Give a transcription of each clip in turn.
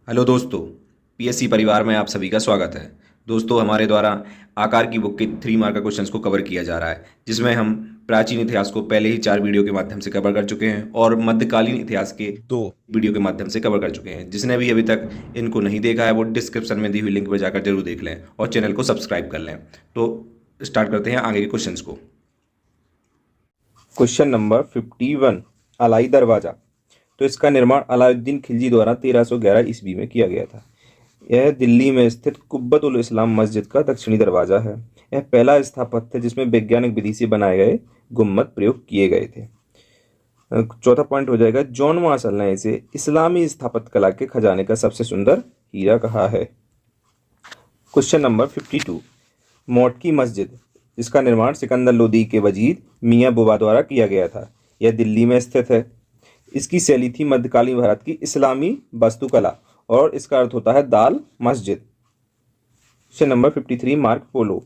Hello दोस्तों। PSC परिवार में आप सभी का स्वागत है। दोस्तों, हमारे द्वारा आकार की बुक के 3 मार्क का क्वेश्चंस को कवर किया जा रहा है, जिसमें हम प्राचीन इतिहास को पहले ही 4 वीडियो के माध्यम से कवर कर चुके हैं और मध्यकालीन इतिहास के 2 वीडियो के माध्यम से कवर कर चुके हैं। जिसने भी अभी तक इनको नहीं देखा है वो डिस्क्रिप्शन में दी हुई लिंक पर जाकर जरूर देख लें और चैनल को सब्सक्राइब कर लें। तो स्टार्ट करते हैं आगे के क्वेश्चंस को। क्वेश्चन नंबर 51, अलाई दरवाज़ा। तो इसका निर्माण अलाउद्दीन खिलजी द्वारा 1311 ईस्वी में किया गया था। यह दिल्ली में स्थित कुब्बत उल इस्लाम मस्जिद का दक्षिणी दरवाज़ा है। यह पहला स्थापत्य है जिसमें वैज्ञानिक विधि से बनाए गए गुम्बद प्रयोग किए गए थे। चौथा पॉइंट हो जाएगा, जॉन मार्शल ने इसे इस्लामी स्थापत्य कला के खजाने का सबसे सुंदर हीरा कहा है। क्वेश्चन नंबर 52, मौट की मस्जिद। इसका निर्माण सिकंदर लोदी के वजीर मियाँ बुबा द्वारा किया गया था। यह दिल्ली में स्थित है। इसकी शैली थी मध्यकालीन भारत की इस्लामी वास्तुकला और इसका अर्थ होता है दाल मस्जिद। क्वेश्चन नंबर 53, मार्क पोलो।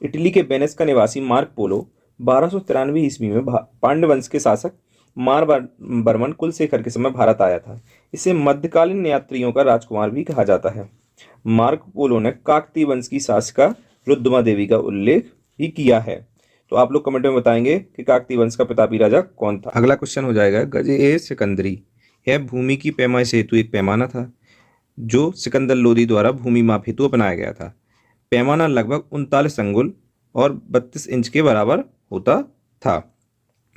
इटली के वेनिस का निवासी मार्क पोलो 1293 ईस्वी में पांड्य वंश के शासक मार बर्मन कुलशेखर के समय भारत आया था। इसे मध्यकालीन यात्रियों का राजकुमार भी कहा जाता है। मार्क पोलो ने काकतीय वंश की शासिका रुद्रमा देवी का उल्लेख भी किया है। तो आप लोग कमेंट में बताएंगे कि काकतीय वंश का प्रतापी राजा कौन था। अगला क्वेश्चन हो जाएगा, गज-ए सिकंदरी। यह भूमि की पैमाइश हेतु एक पैमाना था जो सिकंदर लोदी द्वारा भूमि माप हेतु अपनाया गया था। पैमाना लगभग 39 अंगुल और 32 इंच के बराबर होता था।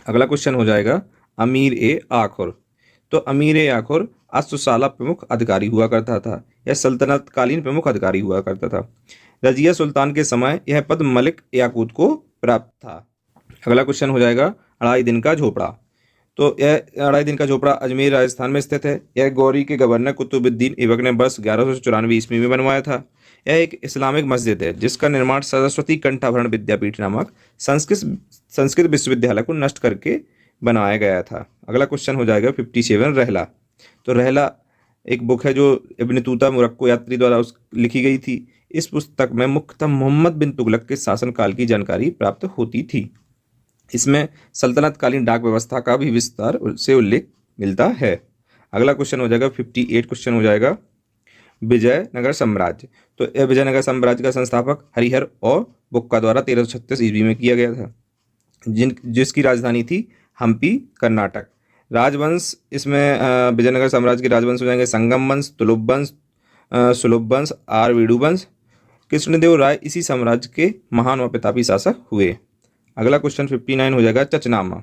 अगला क्वेश्चन हो जाएगा, अमीर ए आखुर। तो अमीर ए आखुर अश्वशाला प्रमुख अधिकारी हुआ करता था। यह सल्तनत कालीन प्रमुख अधिकारी हुआ करता था। रजिया सुल्तान के समय यह पद मलिक याकूत को प्राप्त था। अगला क्वेश्चन हो जाएगा, अढ़ाई दिन का झोपड़ा। तो यह अढ़ाई दिन का झोपड़ा अजमेर राजस्थान में स्थित है। यह गौरी के गवर्नर कुतुबुद्दीन ऐबक ने वर्ष 1194 ईस्वी में बनवाया था। यह एक इस्लामिक मस्जिद है जिसका निर्माण सरस्वती कंठाभरण विद्यापीठ नामक संस्कृत विश्वविद्यालय को नष्ट करके बनाया गया था। अगला क्वेश्चन हो जाएगा 57, रहला। तो रहला एक बुक है जो इब्न तूता मुरक्को यात्री द्वारा लिखी गई थी। इस पुस्तक में मुख्यतः मोहम्मद बिन तुगलक के शासनकाल की जानकारी प्राप्त होती थी। इसमें सल्तनतकालीन डाक व्यवस्था का भी विस्तार से उल्लेख मिलता है। अगला क्वेश्चन हो जाएगा 58 क्वेश्चन हो जाएगा, विजयनगर साम्राज्य। तो यह विजयनगर साम्राज्य का संस्थापक हरिहर और बुक्का द्वारा 1336 ईस्वी में किया गया था, जिसकी राजधानी थी हम्पी, कर्नाटक। राजवंश इसमें विजयनगर साम्राज्य के राजवंश हो जाएंगे संगम वंश, तुलुप वंश, सुलभ वंश, आरवीडू वंश। कृष्णदेव राय इसी साम्राज्य के महान व प्रतापी शासक हुए। अगला क्वेश्चन 59 हो जाएगा, चचनामा।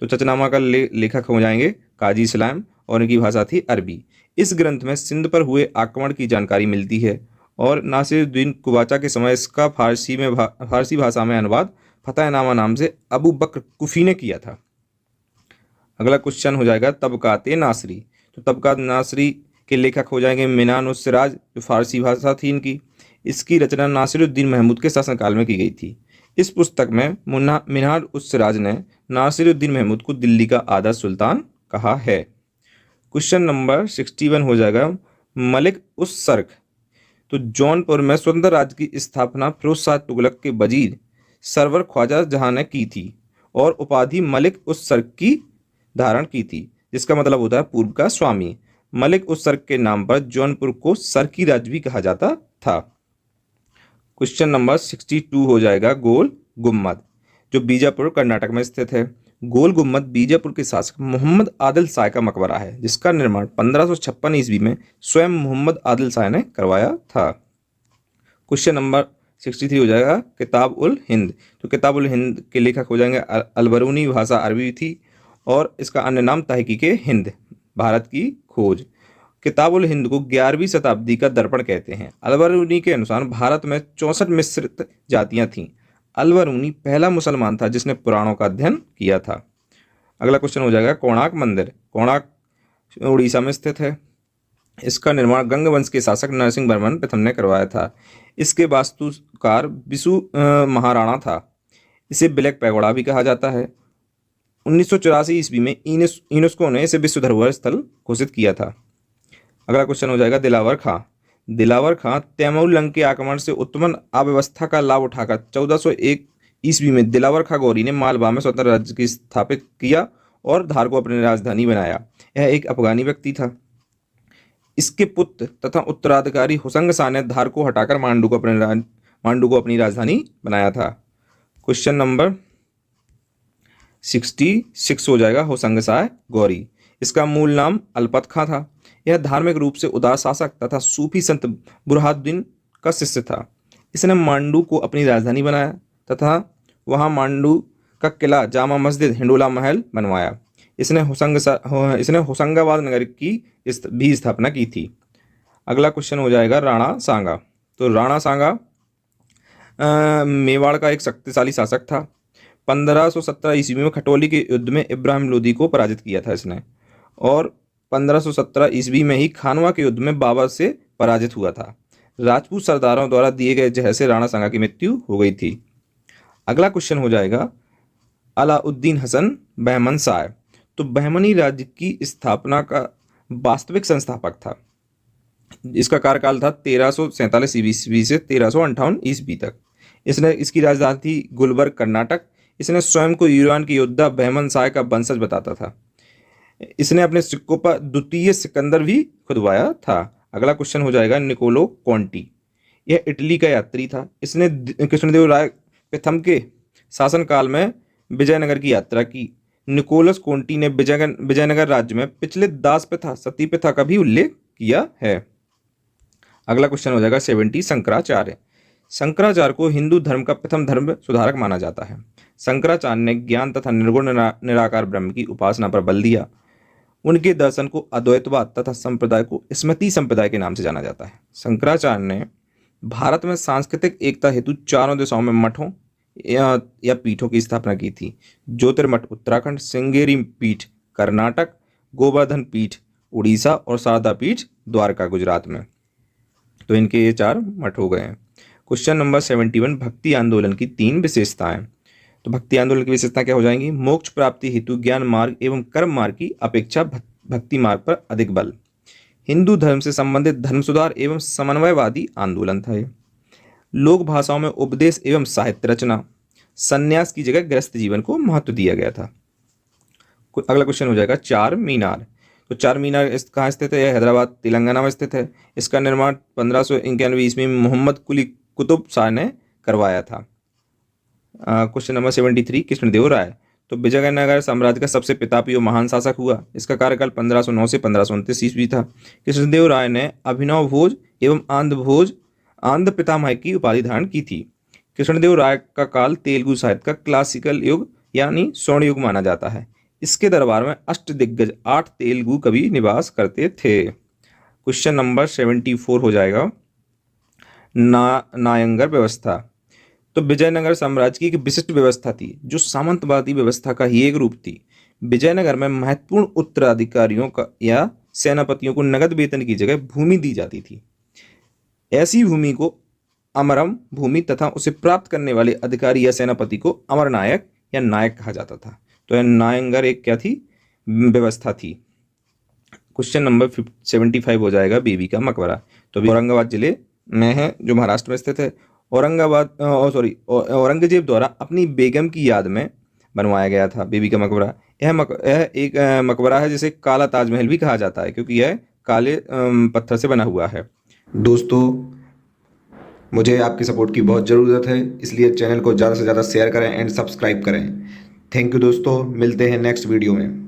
तो चचनामा का लेखक हो जाएंगे काजी सलाम और इनकी भाषा थी अरबी। इस ग्रंथ में सिंध पर हुए आक्रमण की जानकारी मिलती है और नासिरुद्दीन कुबाचा के समय इसका फारसी भाषा में अनुवाद फतेहनामा नाम से अबू बकर कुफी ने किया था। अगला क्वेश्चन हो जाएगा, तबकाते नासरी। तो तबकात नासरी के लेखक हो जाएंगे मिनान उस सिराज, जो फारसी भाषा थी इनकी। इसकी रचना नासिरुद्दीन महमूद के शासनकाल में की गई थी। इस पुस्तक में मिनार उस सिराज ने नासिरुद्दीन महमूद को दिल्ली का आधा सुल्तान कहा है। क्वेश्चन नंबर 61 हो जाएगा, मलिक उस सर्क। तो जौनपुर में स्वतंत्र राज्य की स्थापना फिरोज शाह तुगलक के वजीर सरवर ख्वाजा जहां ने की थी और उपाधि मलिक उस सर्क की धारण की थी, जिसका मतलब होता है पूर्व का स्वामी। मलिक उस सर्क के नाम पर जौनपुर को सर्की राज्य भी कहा जाता था। क्वेश्चन नंबर 62 हो जाएगा, गोल गुम्मद। जो बीजापुर कर्नाटक में स्थित है। गोल गुम्मद बीजापुर के शासक मोहम्मद आदिल शाह का मकबरा है, जिसका निर्माण 1556 ईस्वी में स्वयं मोहम्मद आदिल शाह ने करवाया था। क्वेश्चन नंबर 63 हो जाएगा, किताब उल हिंद। तो किताब उल हिंद के लेखक हो जाएंगे अलबरूनी, भाषा अरबी थी और इसका अन्य नाम तहकीके हिंद, भारत की खोज। किताब उल हिंद को 11वीं शताब्दी का दर्पण कहते हैं। अलबरूनी के अनुसार भारत में 64 मिश्रित जातियां थीं। अलबरूनी पहला मुसलमान था जिसने पुराणों का अध्ययन किया था। अगला क्वेश्चन हो जाएगा, कोणार्क मंदिर। कोणार्क उड़ीसा में स्थित है। इसका निर्माण गंग वंश के शासक नरसिंह वर्मन प्रथम ने करवाया था। इसके वास्तुकार बिशु महाराणा था। इसे ब्लैक पैगोडा भी कहा जाता है। 1984 ईस्वी में यूनेस्को ने इसे विश्व धरोहर स्थल घोषित किया था। अगला क्वेश्चन हो जाएगा, दिलावर खां। दिलावर खां तैमूर लंग के आक्रमण से उत्पन्न अव्यवस्था का लाभ उठाकर 1401 ईस्वी में दिलावर खां गौरी ने मालवा में स्वतंत्र राज्य की स्थापित किया और धार को अपनी राजधानी बनाया। यह एक अफगानी व्यक्ति था। इसके पुत्र तथा उत्तराधिकारी हुसंग शाह ने धार को हटाकर मांडू को अपनी राजधानी बनाया था। क्वेश्चन नंबर 66 हो जाएगा हुसंग शाह गौरी। इसका मूल नाम अलपत खां था। यह धार्मिक रूप से उदार शासक तथा सूफी संत बुरहानुद्दीन का शिष्य था। इसने मांडू को अपनी राजधानी बनाया तथा वहां मांडू का किला, जामा मस्जिद, हिंडोला महल बनवाया। इसने होशंगाबाद नगर की भी स्थापना की थी। अगला क्वेश्चन हो जाएगा राणा सांगा। तो राणा सांगा मेवाड़ का एक शक्तिशाली शासक था। 1517 ईस्वी में खटोली के युद्ध में इब्राहिम लोदी को पराजित किया था इसने, और 1517 ईस्वी में ही खानवा के युद्ध में बाबर से पराजित हुआ था। राजपूत सरदारों द्वारा दिए गए जहर से राणा सांगा की मृत्यु हो गई थी। अगला क्वेश्चन हो जाएगा अलाउद्दीन हसन बहमन शाह। तो बहमनी राज्य की स्थापना का वास्तविक संस्थापक था। इसका कार्यकाल था 1347 ईस्वी से 1358 ईस्वी तक। इसकी राजधानी थी गुलबर्ग, कर्नाटक। इसने स्वयं को ईरान के योद्धा बहमन शाह का वंशज बताता था। इसने अपने सिक्कों पर द्वितीय सिकंदर भी खुदवाया था। अगला क्वेश्चन हो जाएगा निकोलो कॉन्टी। यह इटली का यात्री था। इसने कृष्णदेव राय प्रथम के शासनकाल में विजयनगर की यात्रा की। निकोलस कोंटी ने विजयनगर राज्य में पिछले दास प्रथा, सती प्रथा का भी उल्लेख किया है। अगला क्वेश्चन हो जाएगा 70 शंकराचार्य। शंकराचार्य को हिंदू धर्म का प्रथम धर्म सुधारक माना जाता है। शंकराचार्य ने ज्ञान तथा निर्गुण निराकार ब्रह्म की उपासना पर बल दिया। उनके दर्शन को अद्वैतवाद तथा संप्रदाय को स्मृति संप्रदाय के नाम से जाना जाता है। शंकराचार्य ने भारत में सांस्कृतिक एकता हेतु चारों दिशाओं में मठों या पीठों की स्थापना की थी। ज्योतिर्मठ उत्तराखंड, श्रृंगेरी पीठ कर्नाटक, गोवर्धन पीठ उड़ीसा और शारदा पीठ द्वारका गुजरात में। तो इनके ये 4 मठ हो गए हैं। क्वेश्चन नंबर 71 भक्ति आंदोलन की 3 विशेषताएं। तो भक्ति आंदोलन की विशेषता क्या हो जाएंगी? मोक्ष प्राप्ति हेतु ज्ञान मार्ग एवं कर्म मार्ग की अपेक्षा भक्ति मार्ग पर अधिक बल। हिंदू धर्म से संबंधित धर्म सुधार एवं समन्वयवादी आंदोलन था ये। लोक भाषाओं में उपदेश एवं साहित्य रचना। संन्यास की जगह गृहस्थ जीवन को महत्व दिया गया था। अगला क्वेश्चन हो जाएगा चार मीनार। तो चार मीनार कहाँ स्थित है? हैदराबाद तेलंगाना में स्थित है। इसका निर्माण 1591 ईस्वी में मोहम्मद कुली कुतुब शाह ने करवाया था। क्वेश्चन नंबर 73 कृष्णदेव राय। तो विजयनगर साम्राज्य का सबसे प्रतापी और महान शासक हुआ। इसका कार्यकाल 1509 से 1529 ईस्वी था। कृष्णदेव राय ने अभिनव भोज एवं आंध्र पितामह की उपाधि धारण की थी। कृष्णदेव राय का काल तेलुगु साहित्य का क्लासिकल युग यानी स्वर्ण युग माना जाता है। इसके दरबार में अष्टदिग्गज 8 तेलुगु कवि निवास करते थे। क्वेश्चन नंबर 74 हो जाएगा नायंगर व्यवस्था। तो विजयनगर साम्राज्य की एक विशिष्ट व्यवस्था थी जो सामंतवादी व्यवस्था का ही एक रूप थी। विजयनगर में महत्वपूर्ण उत्तराधिकारियों का या सेनापतियों को नगद वेतन की जगह भूमि दी जाती थी। ऐसी भूमि को अमरम भूमि तथा उसे प्राप्त करने वाले अधिकारी या सेनापति को अमरनायक या नायक कहा जाता था। तो यह नायंगर एक क्या थी? व्यवस्था थी। क्वेश्चन नंबर 75 हो जाएगा बीबी का मकबरा। तो औरंगाबाद जिले में है जो महाराष्ट्र में स्थित है। औरंगजेब द्वारा अपनी बेगम की याद में बनवाया गया था बीबी का मकबरा। यह एक मकबरा है जिसे काला ताजमहल भी कहा जाता है क्योंकि यह काले पत्थर से बना हुआ है। दोस्तों, मुझे आपकी सपोर्ट की बहुत ज़रूरत है, इसलिए चैनल को ज़्यादा से ज़्यादा शेयर करें एंड सब्सक्राइब करें। थैंक यू दोस्तों, मिलते हैं नेक्स्ट वीडियो में।